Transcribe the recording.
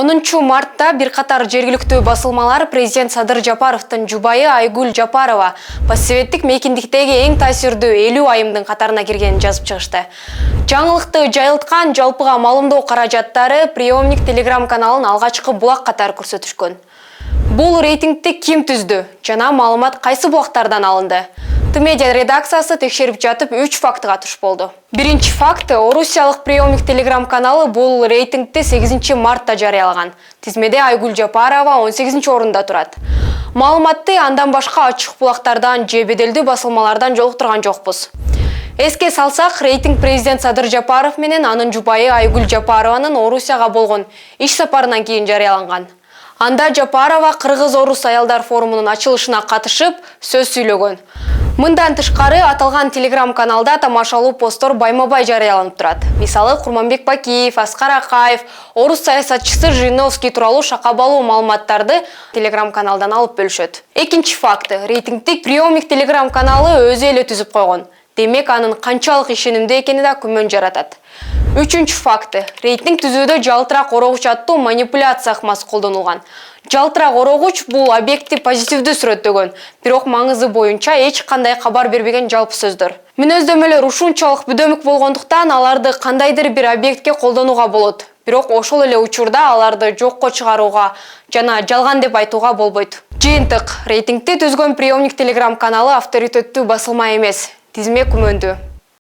10 мартта бир катар жергиликтүү басылмалар президент Садыр Жапаровдун жубайы Айгүл Жапарова постсоветтик мейкиндиктеги эң таасирдүү 50 айымдын катарына киргенин жазып чыгышты. Жаңылыкты жайылткан жалпыга маалымдоо каражаттары приемник телеграм каналын алгачкы булак катары көрсөтүшкөн. Бул рейтингти ким түздү жана маалымат кайсы булактардан алынды? Медиа редакциясы текшерип жатып 3 фактыга туш болду. Биринчи факт, орусиялык приемник телеграм каналы бул рейтингти 8 мартта жарыялаган. Тизмеде Айгүл Жапарова 18 орунда турат. Маалыматты андан башка ачык булактардан же беделдүү басылмалардан жолуктурган жокпуз. Эске салсак, рейтинг президент Садыр Жапаров менен анын жубайы Айгүл Жапарованын Орусияга болгон иш сапарынан кийин жарыяланган. Анда Жапарова Кыргыз-Орус аялдар форумунун ачылышына катышып, сөз сүйлөгөн. Мындан тышкары аталган телеграм каналда тамашалуу посттор байма-бай жарыяланып турат. Мисалы, Курманбек Бакиев, Аскар Акаев, орус саясатчысы Жириновский тууралуу шакабалуу маалыматтарды телеграм каналдан алып бөлүшөт. Экинчи факт, рейтингтик приемник телеграм каналы өзү эле түзүп койгон. Демек, анын канчалык ишенимдүү экени да күмөн жаратат. Үчүнчү факт, рейтинг түзүүдө жалтырак орогуч аттуу манипуляция ыкмасы колдонулган. Жалтырак орогуч бул объектти позитивдүү сүрөттөгөн, бирок маңызы боюнча эч кандай кабар бербеген жалпы сөздөр. Мүнөздөмөлөр ушунчалык бүдөмүк болгондуктан аларды кандайдыр бир объектке колдонууга болот. Бирок ошол эле учурда аларды жокко чыгарууга жана жалган деп айтууга болбойт. Жыйынтык, рейтингти түзгөн приемник телеграм каналы авторитеттүү басылма эмес, тизме күмөндүү.